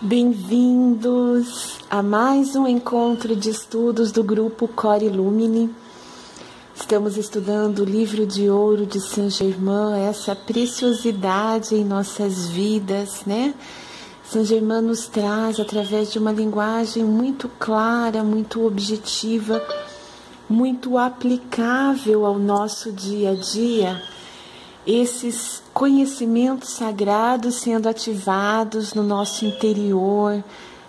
Bem-vindos a mais um encontro de estudos do grupo Cor Illumine. Estamos estudando o livro de ouro de Saint Germain, essa preciosidade em nossas vidas, né? Saint Germain nos traz, através de uma linguagem muito clara, muito objetiva, muito aplicável ao nosso dia a dia, esses conhecimentos sagrados sendo ativados no nosso interior,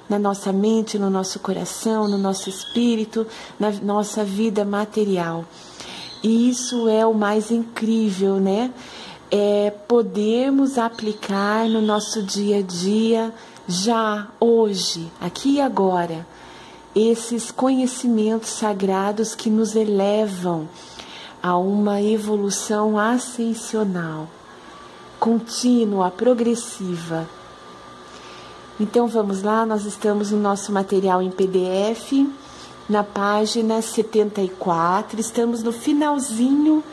na nossa mente, no nosso coração, no nosso espírito, na nossa vida material. E isso é o mais incrível, né? É podermos aplicar no nosso dia a dia, já, hoje, aqui e agora, esses conhecimentos sagrados que nos elevam a uma evolução ascensional, contínua, progressiva. Então vamos lá, nós estamos no nosso material em PDF, na página 74, estamos no finalzinho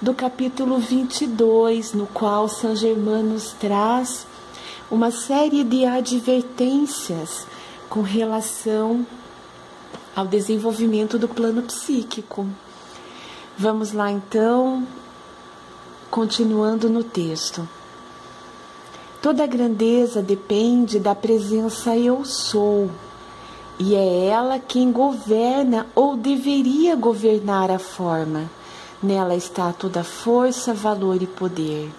do capítulo 22, no qual Saint Germain nos traz uma série de advertências com relação ao desenvolvimento do plano psíquico. Vamos lá então, continuando no texto. Toda grandeza depende da presença Eu Sou, e é ela quem governa ou deveria governar a forma. Nela está toda força, valor e poder.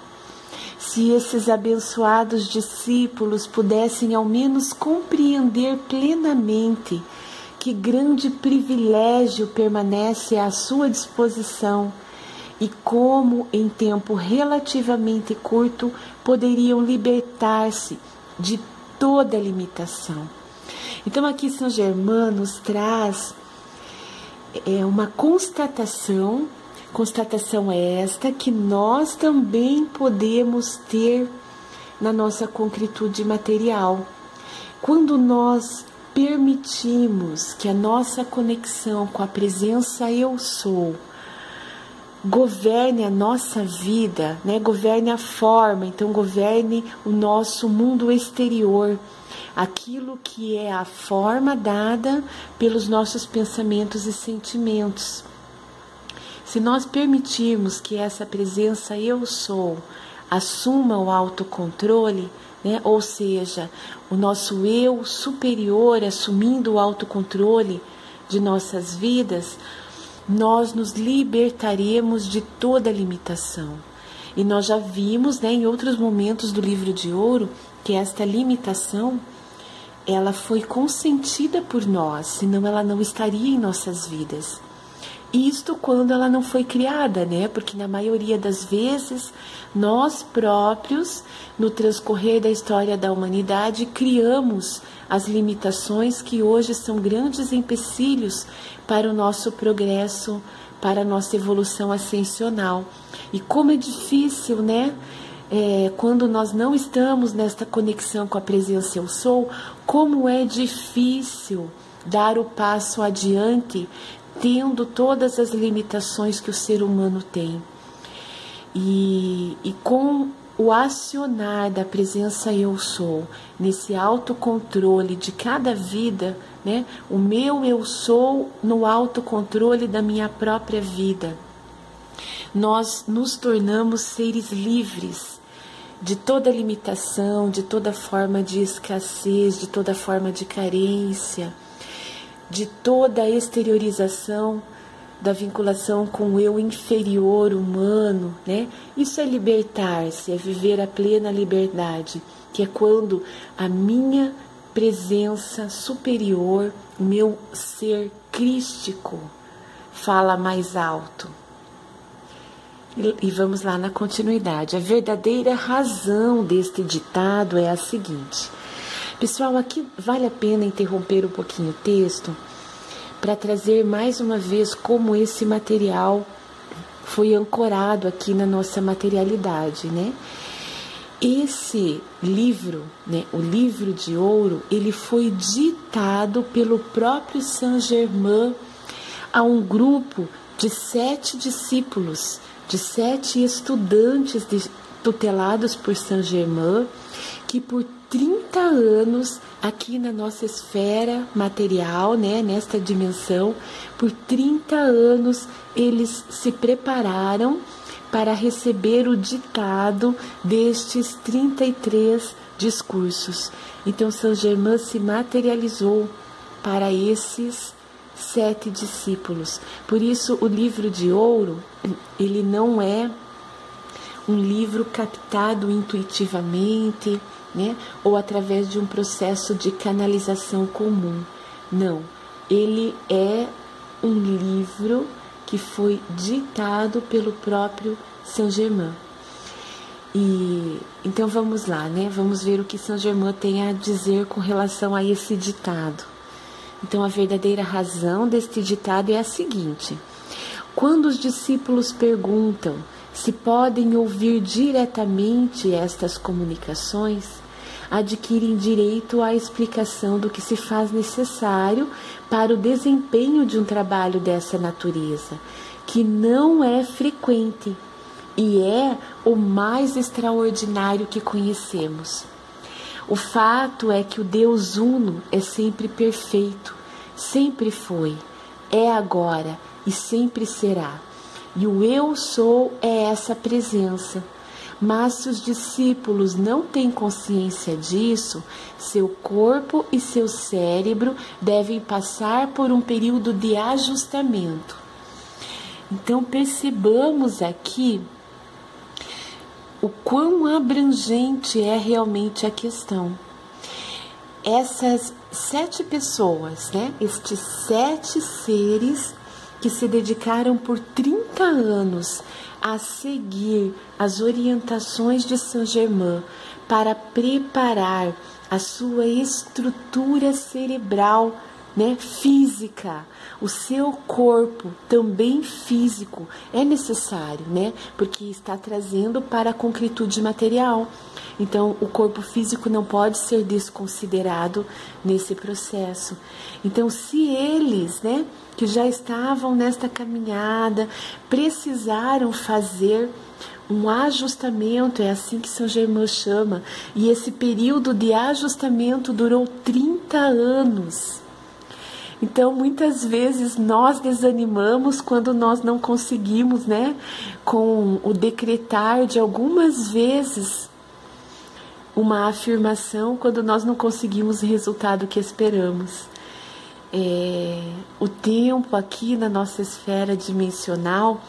Se esses abençoados discípulos pudessem ao menos compreender plenamente que grande privilégio permanece à sua disposição e como, em tempo relativamente curto, poderiam libertar-se de toda limitação. Então, aqui Saint Germain nos traz uma constatação esta que nós também podemos ter na nossa concretude material. Quando nós permitimos que a nossa conexão com a presença Eu Sou governe a nossa vida, né? Governe a forma, então governe o nosso mundo exterior, aquilo que é a forma dada pelos nossos pensamentos e sentimentos. Se nós permitirmos que essa presença Eu Sou assuma o autocontrole, né? Ou seja, o nosso eu superior assumindo o autocontrole de nossas vidas, nós nos libertaremos de toda limitação. E nós já vimos, né, em outros momentos do livro de ouro, que esta limitação, ela foi consentida por nós, senão ela não estaria em nossas vidas. Isto quando ela não foi criada, né? Porque na maioria das vezes, nós próprios, no transcorrer da história da humanidade, criamos as limitações que hoje são grandes empecilhos para o nosso progresso, para a nossa evolução ascensional. E como é difícil, né? Quando nós não estamos nesta conexão com a presença Eu Sou, como é difícil dar o passo adiante, tendo todas as limitações que o ser humano tem. E com o acionar da presença Eu Sou, nesse autocontrole de cada vida, né? O meu Eu Sou no autocontrole da minha própria vida, nós nos tornamos seres livres de toda limitação, de toda forma de escassez, de toda forma de carência, de toda a exteriorização da vinculação com o eu inferior humano, né? Isso é libertar-se, é viver a plena liberdade, que é quando a minha presença superior, o meu ser crístico, fala mais alto. E vamos lá na continuidade. A verdadeira razão deste ditado é a seguinte. Pessoal, aqui vale a pena interromper um pouquinho o texto para trazer mais uma vez como esse material foi ancorado aqui na nossa materialidade, né? Esse livro, né, o livro de ouro, ele foi ditado pelo próprio Saint Germain a um grupo de 7 discípulos, de 7 estudantes tutelados por Saint Germain, que por 30 30 anos aqui na nossa esfera material, né, nesta dimensão. Por 30 anos eles se prepararam para receber o ditado destes 33 discursos. Então São Germain se materializou para esses 7 discípulos. Por isso o livro de ouro, ele não é um livro captado intuitivamente, né, ou através de um processo de canalização comum. Não, ele é um livro que foi ditado pelo próprio São Germain. E então vamos lá, né? Vamos ver o que São Germain tem a dizer com relação a esse ditado. Então a verdadeira razão deste ditado é a seguinte: quando os discípulos perguntam se podem ouvir diretamente estas comunicações, adquirem direito à explicação do que se faz necessário para o desempenho de um trabalho dessa natureza, que não é frequente e é o mais extraordinário que conhecemos. O fato é que o Deus Uno é sempre perfeito, sempre foi, é agora e sempre será. E o Eu Sou é essa presença. Mas se os discípulos não têm consciência disso, seu corpo e seu cérebro devem passar por um período de ajustamento. Então percebamos aqui o quão abrangente é realmente a questão. Essas 7 pessoas, né? Estes 7 seres que se dedicaram por 30 anos a seguir as orientações de São Germain para preparar a sua estrutura cerebral, né, física. O seu corpo também físico é necessário, né, porque está trazendo para a concretude material. Então, o corpo físico não pode ser desconsiderado nesse processo. Então, se eles, né, que já estavam nesta caminhada, precisaram fazer um ajustamento, é assim que São Germain chama, e esse período de ajustamento durou 30 anos. Então, muitas vezes nós desanimamos quando nós não conseguimos, né, com o decretar de algumas vezes uma afirmação, quando nós não conseguimos o resultado que esperamos. O tempo aqui na nossa esfera dimensional,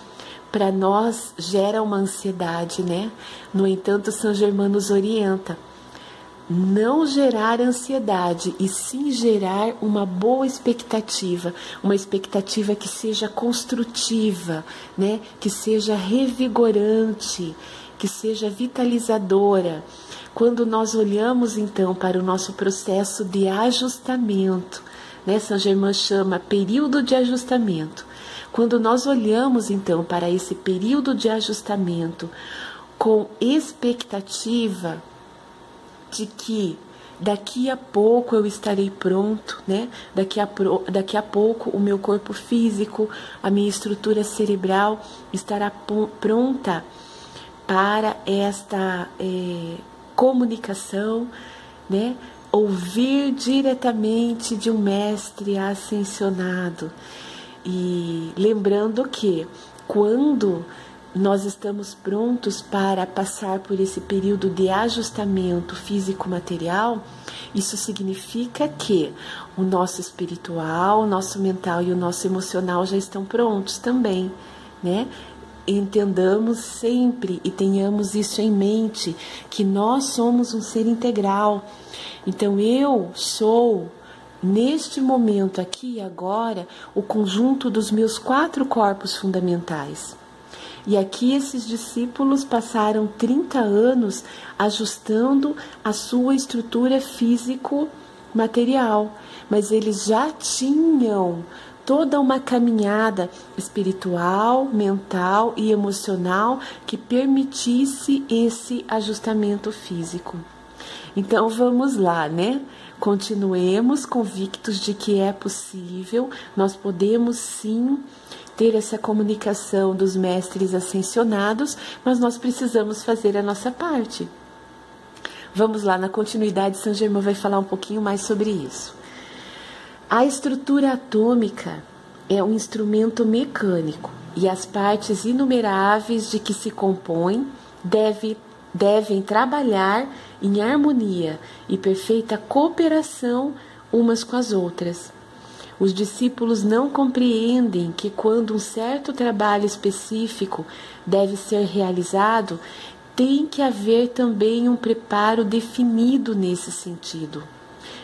para nós, gera uma ansiedade, né? No entanto, São Germain nos orienta: não gerar ansiedade, e sim gerar uma boa expectativa, uma expectativa que seja construtiva, né? Que seja revigorante, que seja vitalizadora. Quando nós olhamos então para o nosso processo de ajustamento, né? São Germain chama período de ajustamento. Quando nós olhamos então para esse período de ajustamento com expectativa de que daqui a pouco eu estarei pronto, né? Daqui a pouco o meu corpo físico, a minha estrutura cerebral estará pronta para esta comunicação, né? Ouvir diretamente de um mestre ascensionado. E lembrando que quando nós estamos prontos para passar por esse período de ajustamento físico-material, isso significa que o nosso espiritual, o nosso mental e o nosso emocional já estão prontos também, né? Entendamos sempre e tenhamos isso em mente, que nós somos um ser integral. Então eu sou, neste momento aqui e agora, o conjunto dos meus 4 corpos fundamentais. E aqui esses discípulos passaram 30 anos ajustando a sua estrutura físico-material, mas eles já tinham toda uma caminhada espiritual, mental e emocional que permitisse esse ajustamento físico. Então vamos lá, né? Continuemos convictos de que é possível, nós podemos sim ter essa comunicação dos mestres ascensionados, mas nós precisamos fazer a nossa parte. Vamos lá, na continuidade, Saint Germain vai falar um pouquinho mais sobre isso. A estrutura atômica é um instrumento mecânico e as partes inumeráveis de que se compõe devem trabalhar em harmonia e perfeita cooperação umas com as outras. Os discípulos não compreendem que quando um certo trabalho específico deve ser realizado, tem que haver também um preparo definido nesse sentido.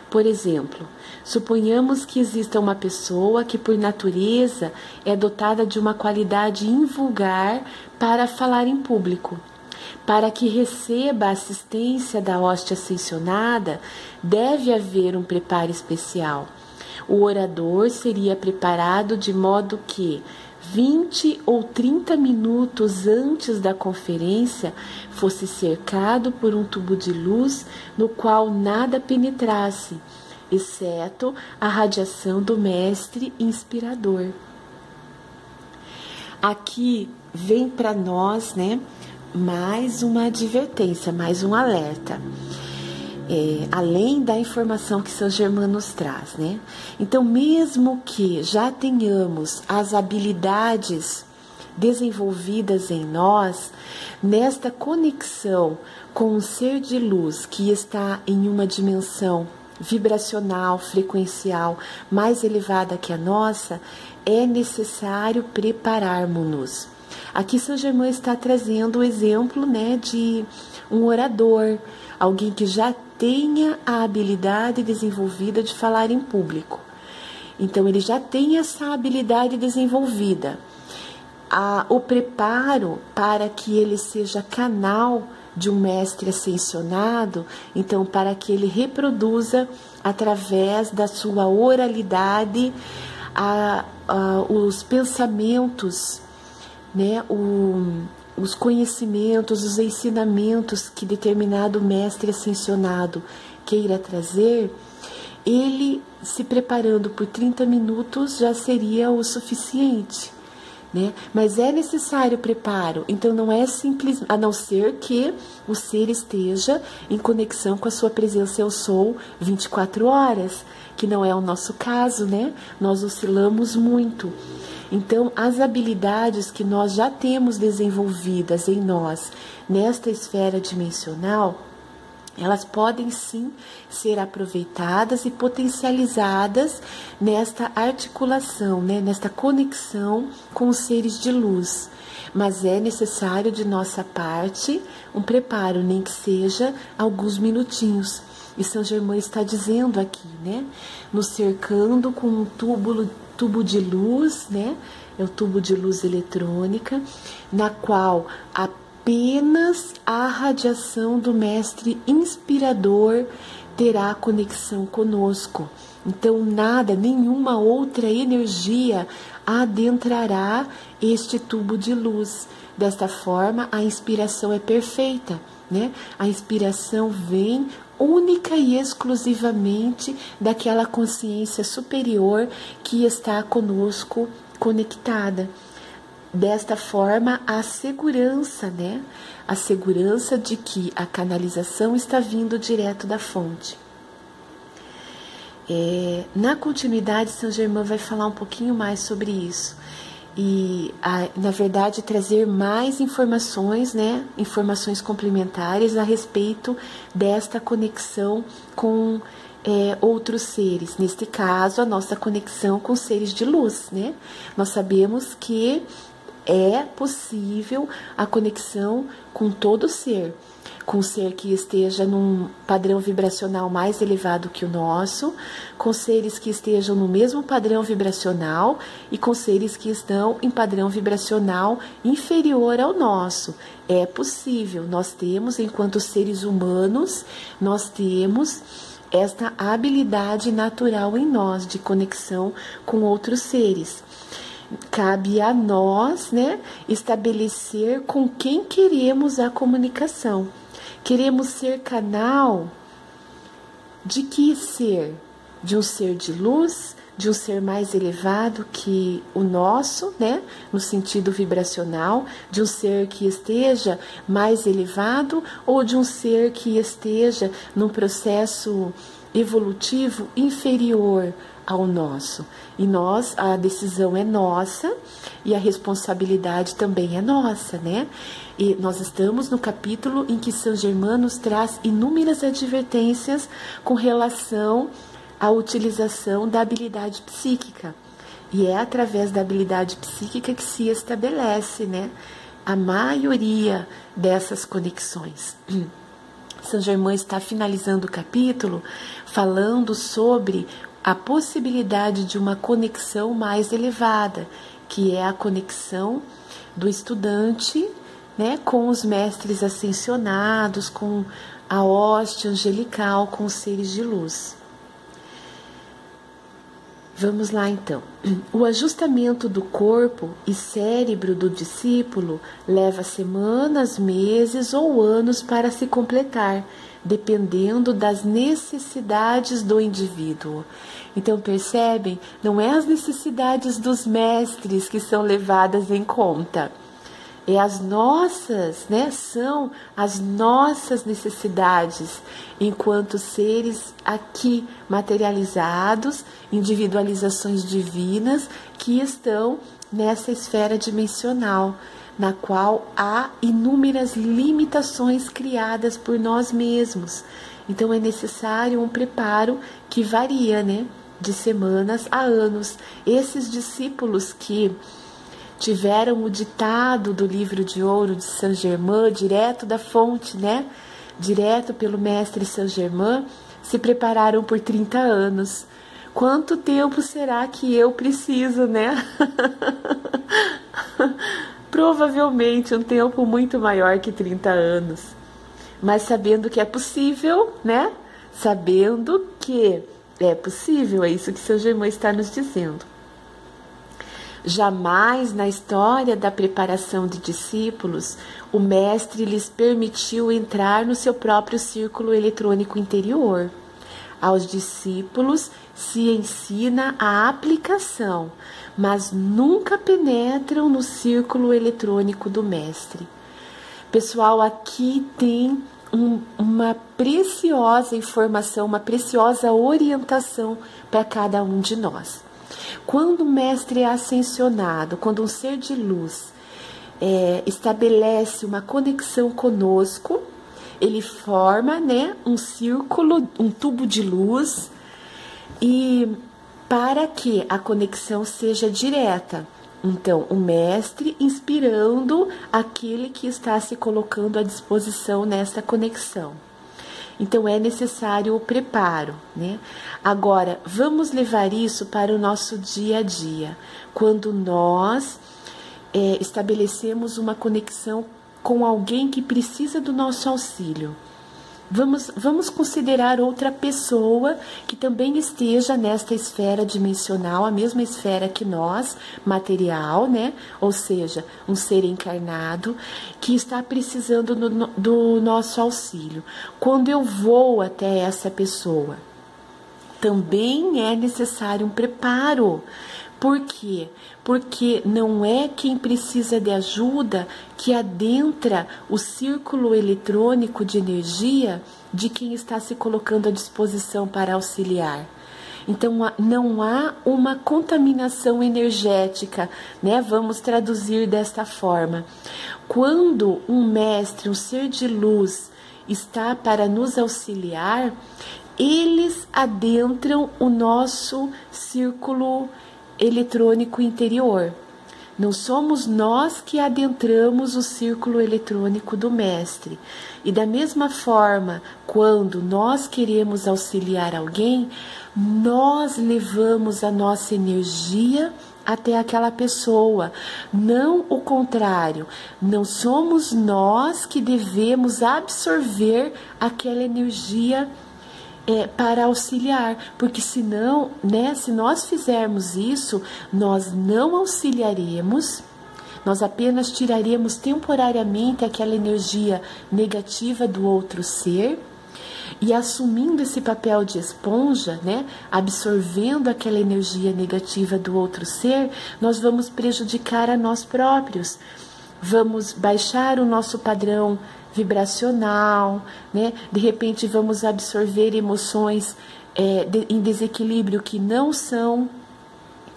Por exemplo, suponhamos que exista uma pessoa que, por natureza, é dotada de uma qualidade invulgar para falar em público. Para que receba a assistência da hóstia ascensionada, deve haver um preparo especial. O orador seria preparado de modo que 20 ou 30 minutos antes da conferência fosse cercado por um tubo de luz no qual nada penetrasse, exceto a radiação do mestre inspirador. Aqui vem para nós, mais uma advertência, mais um alerta. Além da informação que Saint Germain nos traz, Então, mesmo que já tenhamos as habilidades desenvolvidas em nós, nesta conexão com um ser de luz que está em uma dimensão vibracional, frequencial mais elevada que a nossa, é necessário prepararmos-nos. Aqui Saint Germain está trazendo o exemplo, de um orador, alguém que já tenha a habilidade desenvolvida de falar em público. Então, ele já tem essa habilidade desenvolvida. O preparo para que ele seja canal de um mestre ascensionado, então, para que ele reproduza, através da sua oralidade, os pensamentos, os conhecimentos, os ensinamentos que determinado mestre ascensionado queira trazer, ele se preparando por 30 minutos já seria o suficiente, Mas é necessário preparo, então não é simples, a não ser que o ser esteja em conexão com a sua presença eu sou 24 horas, que não é o nosso caso, Nós oscilamos muito. Então, as habilidades que nós já temos desenvolvidas em nós, nesta esfera dimensional, elas podem sim ser aproveitadas e potencializadas nesta articulação, nesta conexão com os seres de luz. Mas é necessário de nossa parte um preparo, nem que seja alguns minutinhos. E Saint Germain está dizendo aqui, nos cercando com um tubo de luz, É o tubo de luz eletrônica, na qual apenas a radiação do mestre inspirador terá conexão conosco. Então, nenhuma outra energia adentrará este tubo de luz. Desta forma, a inspiração é perfeita, A inspiração vem única e exclusivamente daquela consciência superior que está conosco conectada. Desta forma, a segurança, A segurança de que a canalização está vindo direto da fonte. Na continuidade, Saint Germain vai falar um pouquinho mais sobre isso. E, na verdade, trazer mais informações, Informações complementares a respeito desta conexão com outros seres. Neste caso, a nossa conexão com seres de luz, Nós sabemos que é possível a conexão com todo ser, com um ser que esteja num padrão vibracional mais elevado que o nosso, com seres que estejam no mesmo padrão vibracional e com seres que estão em padrão vibracional inferior ao nosso. É possível, nós temos, enquanto seres humanos, nós temos esta habilidade natural em nós de conexão com outros seres. Cabe a nós, estabelecer com quem queremos a comunicação. Queremos ser canal de que ser? De um ser de luz, de um ser mais elevado que o nosso, né, no sentido vibracional, de um ser que esteja mais elevado ou de um ser que esteja num processo evolutivo inferior ao nosso. E nós, a decisão é nossa e a responsabilidade também é nossa, né? E nós estamos no capítulo em que Saint Germain nos traz inúmeras advertências com relação à utilização da habilidade psíquica. E é através da habilidade psíquica que se estabelece, né, a maioria dessas conexões. Saint Germain está finalizando o capítulo falando sobre a possibilidade de uma conexão mais elevada, que é a conexão do estudante, né, com os mestres ascensionados, com a hoste angelical, com os seres de luz. Vamos lá então. O ajustamento do corpo e cérebro do discípulo leva semanas, meses ou anos para se completar, dependendo das necessidades do indivíduo. Então, percebem? Não é as necessidades dos mestres que são levadas em conta. É as nossas, né? São as nossas necessidades enquanto seres aqui materializados, individualizações divinas que estão nessa esfera dimensional, na qual há inúmeras limitações criadas por nós mesmos. Então é necessário um preparo que varia, né? De semanas a anos. Esses discípulos que tiveram o ditado do livro de ouro de Saint Germain, direto da fonte, né? Direto pelo mestre Saint Germain, se prepararam por 30 anos. Quanto tempo será que eu preciso, né? Provavelmente um tempo muito maior que 30 anos. Mas sabendo que é possível, né? Sabendo que é possível, é isso que Saint Germain está nos dizendo. Jamais na história da preparação de discípulos, o mestre lhes permitiu entrar no seu próprio círculo eletrônico interior. Aos discípulos se ensina a aplicação, mas nunca penetram no círculo eletrônico do mestre. Pessoal, aqui tem uma preciosa informação, uma preciosa orientação para cada um de nós. Quando o mestre é ascensionado, quando um ser de luz estabelece uma conexão conosco, ele forma, né, um círculo, um tubo de luz, e para que a conexão seja direta. Então, o mestre inspirando aquele que está se colocando à disposição nessa conexão. Então, é necessário o preparo, né? Agora, vamos levar isso para o nosso dia a dia. Quando nós estabelecemos uma conexão com alguém que precisa do nosso auxílio. Vamos considerar outra pessoa que também esteja nesta esfera dimensional, a mesma esfera que nós, material, né? Ou seja, um ser encarnado que está precisando do nosso auxílio. Quando eu vou até essa pessoa, também é necessário um preparo. Por quê? Porque não é quem precisa de ajuda que adentra o círculo eletrônico de energia de quem está se colocando à disposição para auxiliar. Então, não há uma contaminação energética, né? Vamos traduzir desta forma. Quando um mestre, um ser de luz, está para nos auxiliar, eles adentram o nosso círculo eletrônico interior. Não somos nós que adentramos o círculo eletrônico do mestre. E da mesma forma, quando nós queremos auxiliar alguém, nós levamos a nossa energia até aquela pessoa, não o contrário. Não somos nós que devemos absorver aquela energia para auxiliar, porque senão, né, se nós fizermos isso, nós não auxiliaremos, nós apenas tiraremos temporariamente aquela energia negativa do outro ser, e assumindo esse papel de esponja, né, absorvendo aquela energia negativa do outro ser, nós vamos prejudicar a nós próprios, vamos baixar o nosso padrão vibracional, né? De repente vamos absorver emoções em desequilíbrio que não são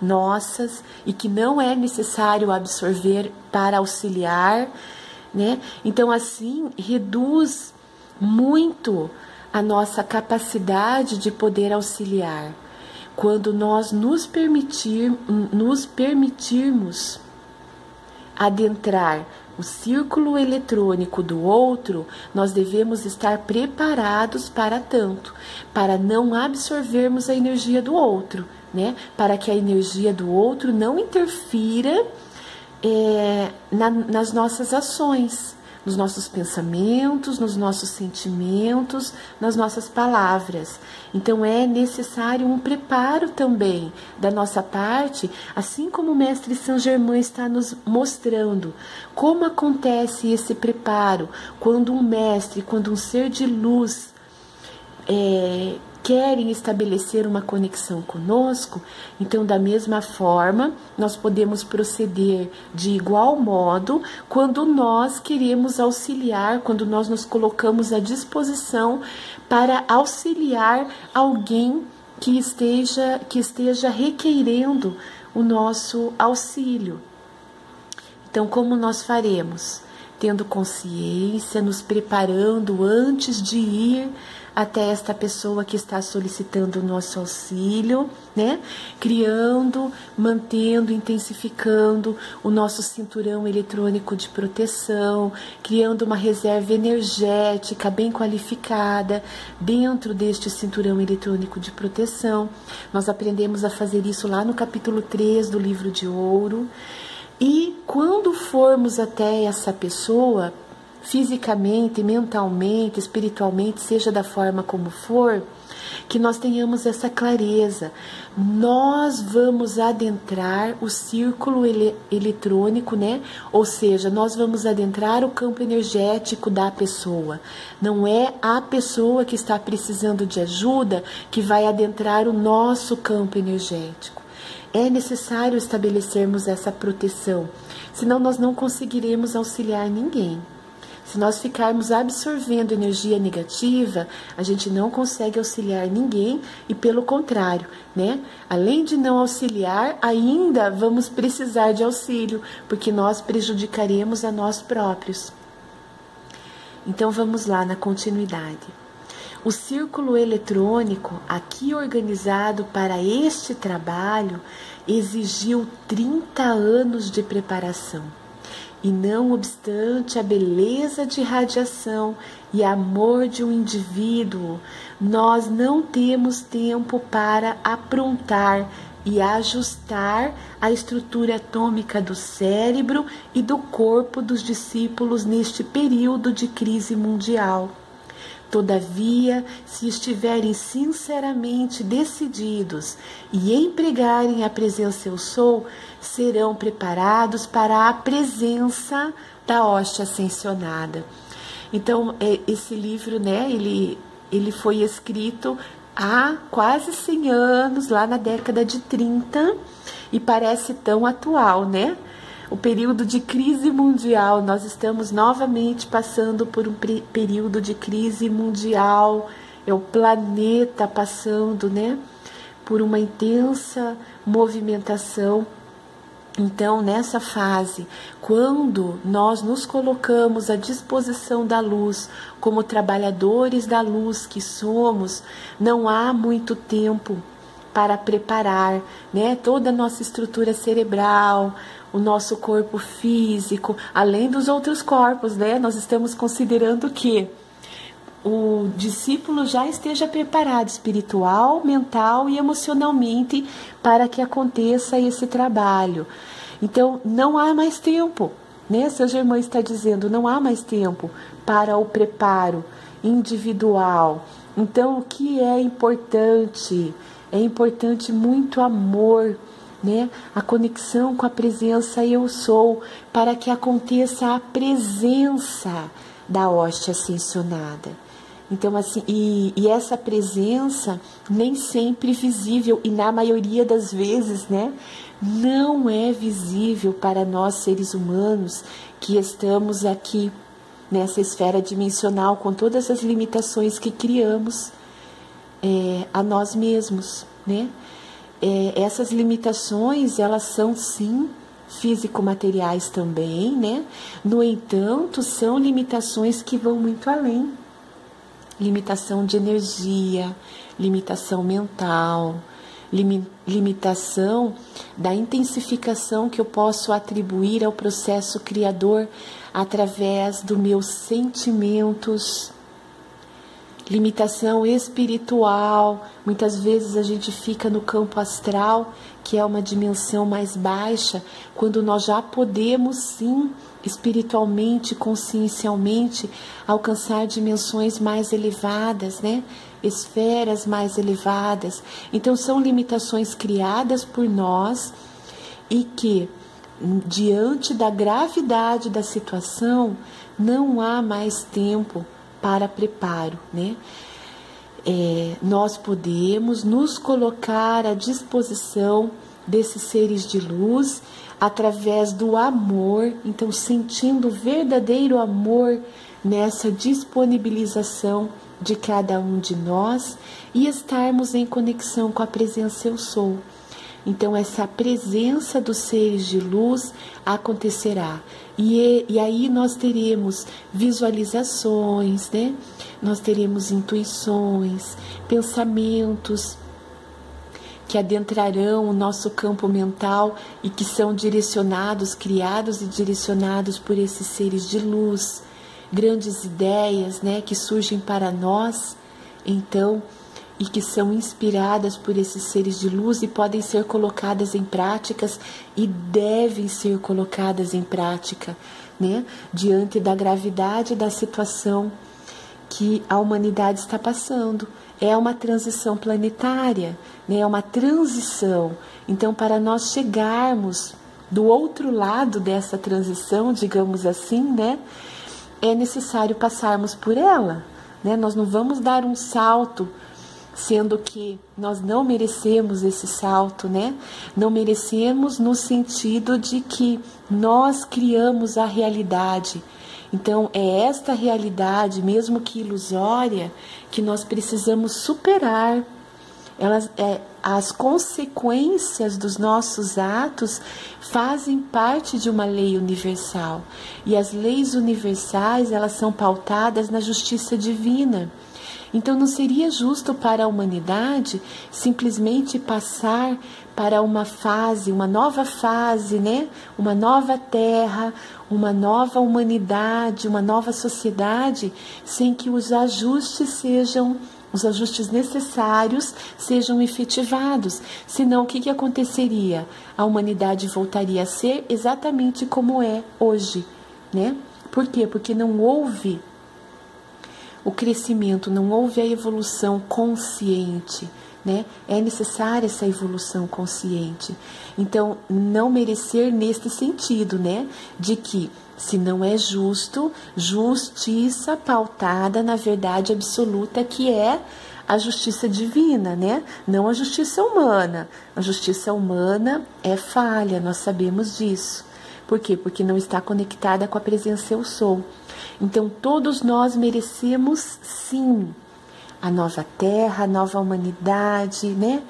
nossas e que não é necessário absorver para auxiliar, né? Então assim reduz muito a nossa capacidade de poder auxiliar. Quando nós nos permitirmos adentrar o círculo eletrônico do outro, nós devemos estar preparados para tanto, para não absorvermos a energia do outro, né? Para que a energia do outro não interfira nas nossas ações, nos nossos pensamentos, nos nossos sentimentos, nas nossas palavras. Então é necessário um preparo também da nossa parte, assim como o Mestre Saint Germain está nos mostrando como acontece esse preparo quando um mestre, quando um ser de luz querem estabelecer uma conexão conosco. Então, da mesma forma, nós podemos proceder de igual modo quando nós queremos auxiliar, quando nós nos colocamos à disposição para auxiliar alguém que esteja requerendo o nosso auxílio. Então, como nós faremos? Tendo consciência, nos preparando antes de ir até esta pessoa que está solicitando o nosso auxílio, né? Criando, mantendo, intensificando o nosso cinturão eletrônico de proteção, criando uma reserva energética bem qualificada dentro deste cinturão eletrônico de proteção. Nós aprendemos a fazer isso lá no capítulo 3 do Livro de Ouro. E quando formos até essa pessoa, fisicamente, mentalmente, espiritualmente, seja da forma como for, que nós tenhamos essa clareza. Nós vamos adentrar o círculo eletrônico, né? Ou seja, nós vamos adentrar o campo energético da pessoa. Não é a pessoa que está precisando de ajuda que vai adentrar o nosso campo energético. É necessário estabelecermos essa proteção, senão nós não conseguiremos auxiliar ninguém. Se nós ficarmos absorvendo energia negativa, a gente não consegue auxiliar ninguém e, pelo contrário, né? Além de não auxiliar, ainda vamos precisar de auxílio, porque nós prejudicaremos a nós próprios. Então vamos lá na continuidade. O círculo eletrônico, aqui organizado para este trabalho, exigiu 30 anos de preparação. E não obstante a beleza de radiação e amor de um indivíduo, nós não temos tempo para aprontar e ajustar a estrutura atômica do cérebro e do corpo dos discípulos neste período de crise mundial. Todavia, se estiverem sinceramente decididos e empregarem a presença eu sou, serão preparados para a presença da hóstia ascensionada. Então, esse livro, né, ele foi escrito há quase 100 anos, lá na década de 30, e parece tão atual, né? O período de crise mundial, nós estamos novamente passando por um período de crise mundial, é o planeta passando, né, por uma intensa movimentação. Então, nessa fase, quando nós nos colocamos à disposição da luz, como trabalhadores da luz que somos, não há muito tempo para preparar, né, toda a nossa estrutura cerebral, o nosso corpo físico, além dos outros corpos, né? Nós estamos considerando que o discípulo já esteja preparado espiritual, mental e emocionalmente para que aconteça esse trabalho. Então, não há mais tempo, né? Saint Germain está dizendo, não há mais tempo para o preparo individual. Então, o que é importante? É importante muito amor, né? A conexão com a presença eu sou, para que aconteça a presença da hóstia ascensionada. Então, assim, e essa presença nem sempre visível, e na maioria das vezes, né, não é visível para nós seres humanos que estamos aqui nessa esfera dimensional com todas as limitações que criamos a nós mesmos, né? Essas limitações, elas são sim físico-materiais também, né? No entanto, são limitações que vão muito além. Limitação de energia, limitação mental, limitação da intensificação que eu posso atribuir ao processo criador através dos meus sentimentos, limitação espiritual. Muitas vezes a gente fica no campo astral, que é uma dimensão mais baixa, quando nós já podemos sim, espiritualmente, consciencialmente, alcançar dimensões mais elevadas, né? Esferas mais elevadas. Então são limitações criadas por nós e que, diante da gravidade da situação, não há mais tempo para preparo, né? Nós podemos nos colocar à disposição desses seres de luz através do amor, então sentindo o verdadeiro amor nessa disponibilização de cada um de nós e estarmos em conexão com a presença Eu Sou. Então essa presença dos seres de luz acontecerá. E aí nós teremos visualizações, né? Nós teremos intuições, pensamentos que adentrarão o nosso campo mental e que são direcionados, criados e direcionados por esses seres de luz. Grandes ideias, né, que surgem para nós, então, e que são inspiradas por esses seres de luz e podem ser colocadas em práticas e devem ser colocadas em prática, né, diante da gravidade da situação que a humanidade está passando. É uma transição planetária, né, é uma transição. Então, para nós chegarmos do outro lado dessa transição, digamos assim, né, é necessário passarmos por ela, né? Nós não vamos dar um salto, sendo que nós não merecemos esse salto, né? Não merecemos no sentido de que nós criamos a realidade. Então, é esta realidade, mesmo que ilusória, que nós precisamos superar. As consequências dos nossos atos fazem parte de uma lei universal. E as leis universais, elas são pautadas na justiça divina. Então não seria justo para a humanidade simplesmente passar para uma fase, uma nova fase, né? Uma nova terra, uma nova humanidade, uma nova sociedade, sem que os ajustes necessários sejam efetivados. Senão, o que aconteceria? A humanidade voltaria a ser exatamente como é hoje, né? Por quê? Porque não houve o crescimento, não houve a evolução consciente, né? É necessária essa evolução consciente. Então, não merecer neste sentido, né? De que, se não é justo, justiça pautada na verdade absoluta, que é a justiça divina, né? Não a justiça humana. A justiça humana é falha, nós sabemos disso. Por quê? Porque não está conectada com a presença Eu Sou. Então, todos nós merecemos, sim, a nova terra, a nova humanidade, né?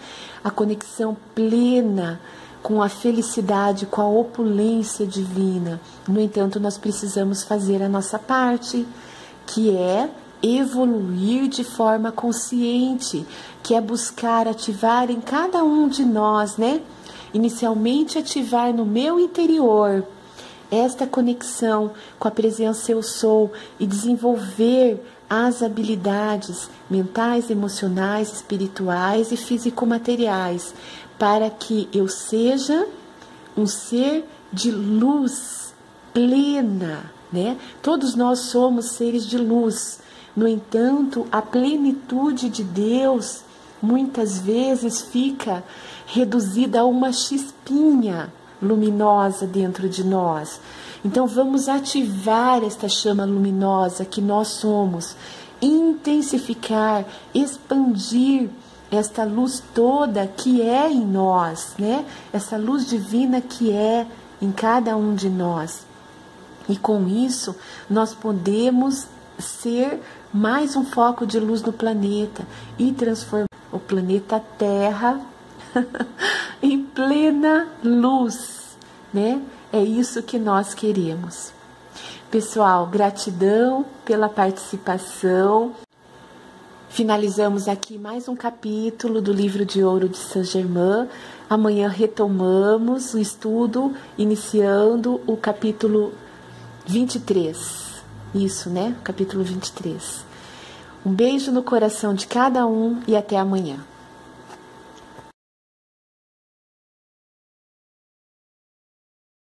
A conexão plena com a felicidade, com a opulência divina. No entanto, nós precisamos fazer a nossa parte, que é evoluir de forma consciente, que é buscar ativar em cada um de nós, né? Inicialmente, ativar no meu interior esta conexão com a presença Eu Sou e desenvolver as habilidades mentais, emocionais, espirituais e físico-materiais, para que eu seja um ser de luz plena, né? Todos nós somos seres de luz. No entanto, a plenitude de Deus muitas vezes fica reduzida a uma chispinha luminosa dentro de nós. Então vamos ativar esta chama luminosa que nós somos intensificar, expandir esta luz toda que é em nós, né? Essa luz divina que é em cada um de nós. E com isso, nós podemos ser mais um foco de luz no planeta e transformar o planeta Terra em plena luz, né? É isso que nós queremos. Pessoal, gratidão pela participação. Finalizamos aqui mais um capítulo do Livro de Ouro de Saint-Germain. Amanhã retomamos o estudo, iniciando o capítulo 23. Isso, né? Capítulo 23. Um beijo no coração de cada um e até amanhã.